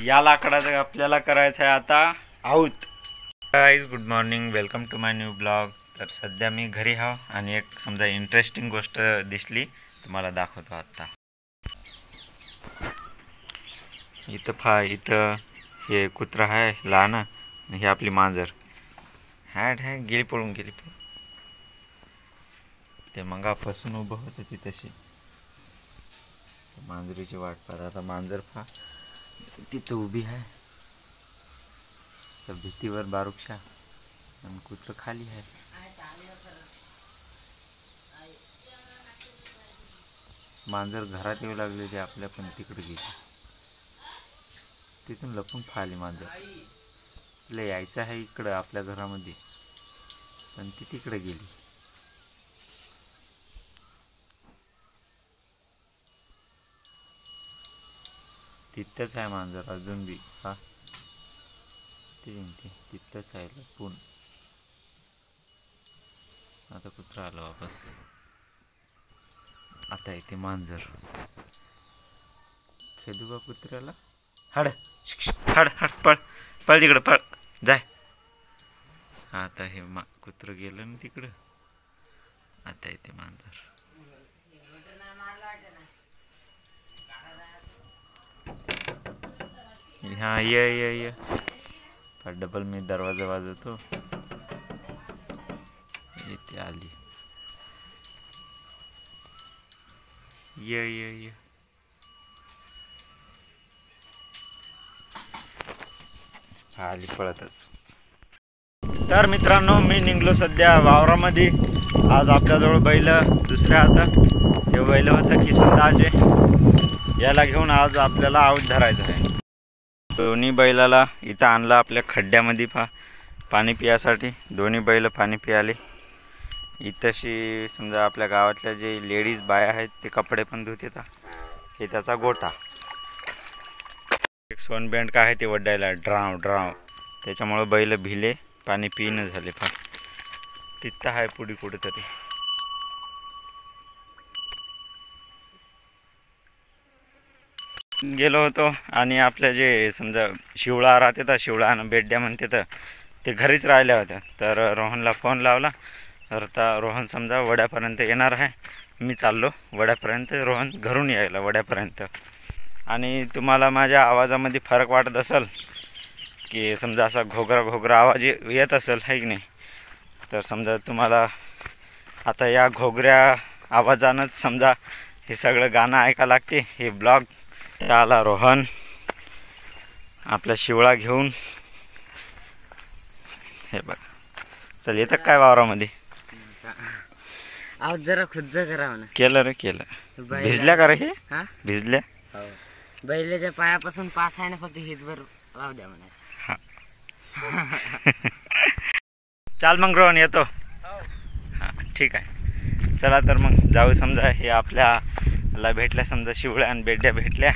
या लाकडाचं आपल्याला करायचं आहे आता आऊत। Guys good morning, welcome to my new blog. तर सध्या मी घरी हाव आणि एक समजा इंटरेस्टिंग गोष्ट दिसली तुम्हाला दाखवतो आता। इथं हे कुत्रा आहे लहान, हे आपली मांजर आहे गेली पळून ते मंगापासून उभं होतं ती तशी मांजरीची वाट पाहत। आता मांजर तिथं उभी आहे तर भीतीवर बारूकशा आणि कुत्र खाली आहे। मांजर घरात येऊ लागले ते आपल्या पण तिकडे गेली, तिथून लपून फाली मांजर। तिला यायचं आहे इकडं आपल्या घरामध्ये पण ती तिकडे गेली। तिथंच आहे मांजर अजून बी तिथंच आहे लपून। आता कुत्रा आला वापस, आता येते मांजर। खेदू का कुत्र्याला? हड हड हड पळ पळ तिकडं पळ जाय। आता हे कुत्र गेलं ना तिकडं, आता येते मांजर। हाँ ये डबल मी दरवाजा वाजवतो, इथे आली। ये आली पळतच। तर मित्रांनो मी निघलो सध्या वावरामध्ये। आज आपल्याजवळ बैल दुसऱ्या आता हे बैल होतं किसनदाचे, याला घेऊन आज आपल्याला आऊत धरायचं आहे। दोन्ही बैलाला इथं आणलं आपल्या खड्ड्यामध्ये पाणी पियासाठी। दोन्ही बैल पाणी पियाले। इथंशी समजा आपल्या गावातल्या जे लेडीज बाया आहेत ते कपडे पण धुत येतात। हे त्याचा गोठा, एक सोन बँड का आहे ते वड्डायला ड्राव त्याच्यामुळं बैल भिले, पाणी पिणं झाले तिथं आहे पुढे कुठेतरी। गेलो होतो आणि आपल्या जे समजा शिवळा राहते तर शिवळा आणि बेड्या म्हणते तर ते घरीच राहिल्या होत्या। तर रोहनला फोन लावला तर आता रोहन समजा वड्यापर्यंत येणार आहे। मी चाललो वड्यापर्यंत, रोहन घरून यायला वड्यापर्यंत। आणि तुम्हाला माझ्या आवाजामध्ये फरक वाटत असेल की समजा असा घोगरा आवाज येत असेल है की नाही, तर समजा तुम्हाला आता या घोगऱ्या आवाजानंच समजा हे सगळं गाणं ऐका लागते। हे ब्लॉग आला रोहन आपला शिवळा घेऊन, हे बघ चल येतं काय वावरामध्ये। आवाज जरा खुद्द करावं ना। केलं रे केलं। भिजल्या का रे हे? भिजल्या बैलाच्या पायापासून पास आहे ना, फक्त हितभर राहू द्या म्हणा। चाल मग रोहन येतो। हां ठीक आहे, चला तर मग जाऊ। समजा हे आपल्याला भेटल्या समजा शिवळ्या आणि बेड्या भेटल्या।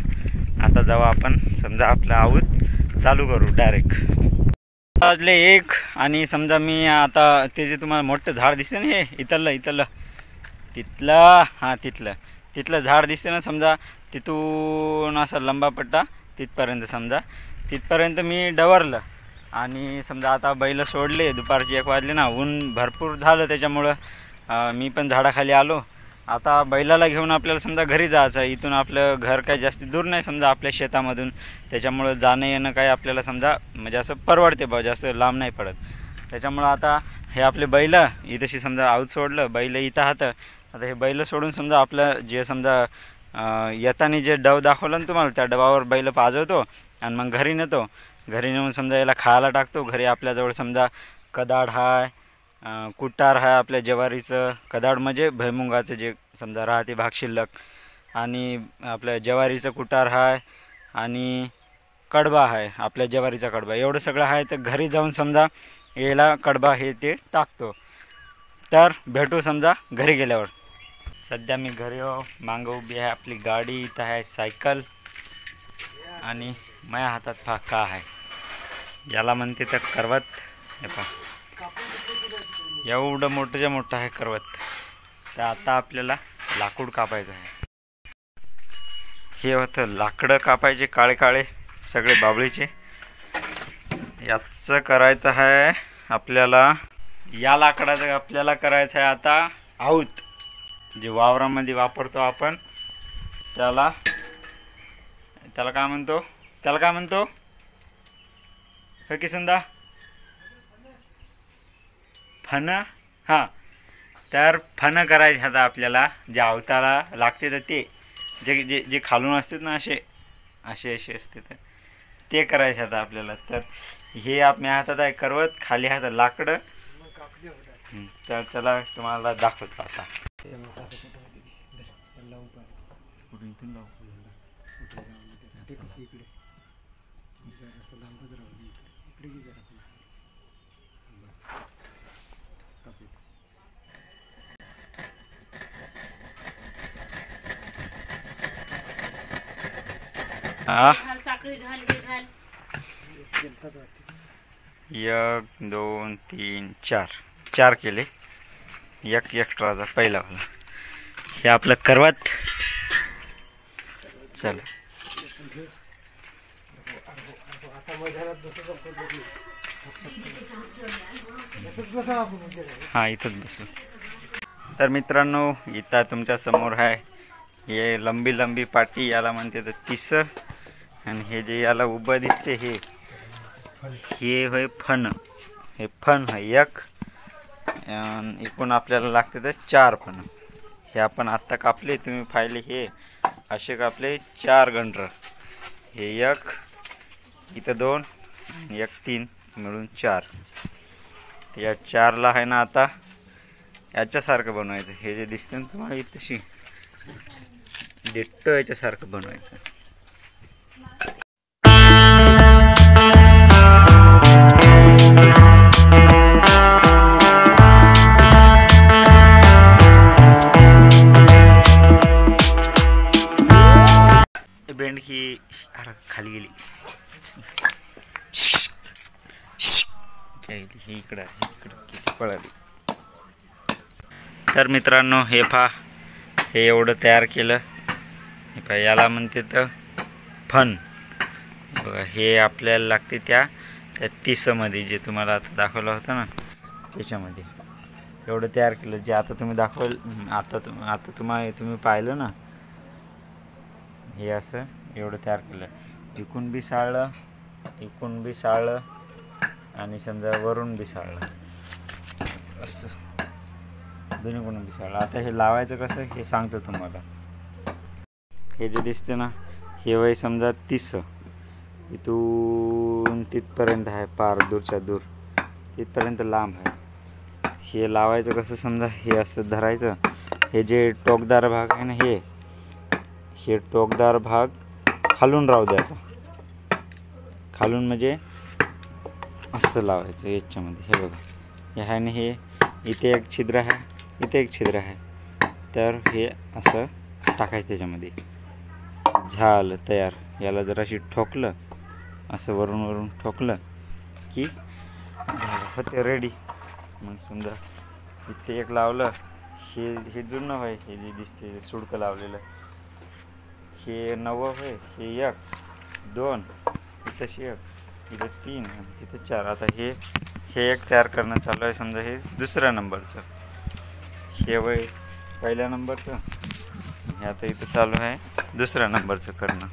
आता जाऊ आपण समजा आपलं आऊत चालू करू डायरेक्ट। वाजले 1 आणि समजा मी आता ते जे तुम्हाला मोठं झाड दिसते ना, हे इथलं हां तिथलं झाड दिसते ना, समजा तिथून असा लंबा पट्टा तिथपर्यंत, समजा तिथपर्यंत मी डवरलं। आणि समजा आता बैल सोडले, दुपारचे 1 वाजले ना, ऊन भरपूर झालं त्याच्यामुळं मी पण झाडाखाली आलो। आता बैलाला घेऊन आपल्याला समजा घरी जायचं आहे। इथून आपलं घर काही जास्त दूर नाही समजा आपल्या शेतामधून, त्याच्यामुळं जाणं येणं काही आपल्याला समजा म्हणजे असं परवडते जास्त लांब नाही पडत। त्याच्यामुळं आता हे आपले बैल इथंशी समजा आऊत सोडलं, बैल इथं हातं। आता हे बैल सोडून समजा आपलं जे समजा येताना जे डव दाखवलं ना तुम्हाला, त्या डवावर बैल पाजवतो आणि मग घरी नेतो। घरी नेऊन समजा याला खायला टाकतो। घरी आपल्याजवळ समजा कदाड आहे, कुटार आहे आपल्या ज्वारीचं, कदाड म्हणजे भुईमुगाचं जे समजा राहते भाग शिल्लक, आणि आपल्या ज्वारीचं कुटार आहे आणि कडबा आहे आपल्या ज्वारीचा कडबा, एवढं सगळं आहे। तर घरी जाऊन समजा याला कडबा हे ते टाकतो। तर भेटू समजा घरी गेल्यावर। सध्या मी घरी मागं उभी आहे आपली गाडी, इथं आहे सायकल आणि माझ्या हातात का आहे, याला म्हणते तर करवत। हे एवढं मोठं आहे करवत। तर आता आपल्याला लाकूड कापायचं आहे। हे होतं लाकडं कापायचे काळे सगळे बाबळीचे. याचं करायचं आहे आपल्याला, या लाकडाचं आपल्याला करायचं आहे आता आऊत, जे वावरामध्ये वापरतो आपण. त्याला काय म्हणतो, हे की संदा फन. हां, तर फन करायचे आता आपल्याला, जे आवताला लागते तर ते जे जे जे खालून असतात ना, असे असते, तर ते करायचे आता आपल्याला. तर हे आपल्या हातात आहे करवत, खाली हातात लाकडं. तर चला तुम्हाला दाखवतो आता. हा, 1 2 3 4 केले. एक एक्स्ट्राचा पहिला वाला. हे आपलं करवत. चल हां, इथंच बसू. तर मित्रांनो, इथं तुमच्या समोर आहे हे लंबी पाटी, याला म्हणते तर तिस. आणि हे जे याला उभं दिसते हे होय फन. हे फन आहे एक. एकूण आपल्याला लागते तर 4 फन. हे आपण आत्ता कापले, तुम्ही पाहिले हे असे कापले 4 गंडर. हे 1, इथं 2, 1 3 मिळून 4. या 4ला आहे ना आता याच्यासारखं बनवायचं. हे जे दिसतं ना तुम्हाला तशी डिट्टो याच्यासारखं बनवायचं. बेंड ही खाली गेली. ही इकडं पळाली. तर मित्रांनो, हे हे एवढं तयार केलं. हे याला म्हणते तर फन. बघा, हे आपल्याला लागते त्या 30मध्ये, जे तुम्हाला आता दाखवलं होतं ना त्याच्यामध्ये एवढं तयार केलं. जे आता तुम्ही आता तुम्ही पाहिलं ना, हे असं एवढं तयार केलं. इकून बी साळलं आणि समजा वरून बी साळलं, असं दोन्हीकडून बी साळलं. आता हे लावायचं कसं हे सांगतो तुम्हाला. हे जे दिसते ना, हे वय समजा 30, इथून तिथपर्यंत आहे, पार दूरच्या दूर तिथपर्यंत लांब आहे. हे लावायचं कसं, समजा हे असं धरायचं. हे जे टोकदार भाग आहे ना, हे टोकदार भाग खालून राहू द्यायचा. खालून म्हणजे असं लावायचं याच्यामध्ये. हे बघा, हे आहे ना, हे इथे एक छिद्र आहे, इथे एक छिद्र आहे. तर हे असं टाकायचं त्याच्यामध्ये. झालं तयार. याला जराशी ठोकलं, असं वरून ठोकलं की होते रेडी. मग समजा इथे एक लावलं, हे जुनं होय. हे जे दिसते सुडकं लावलेलं, हे 9 होय. हे 1 2, इथं 1, इथं 3, तिथं 4. आता हे एक तयार करणं चालू आहे. समजा हे 2ऱ्या नंबरचं, हे वय 1ल्या नंबरचं. हे आता इथं चालू आहे 2ऱ्या नंबरचं करणं.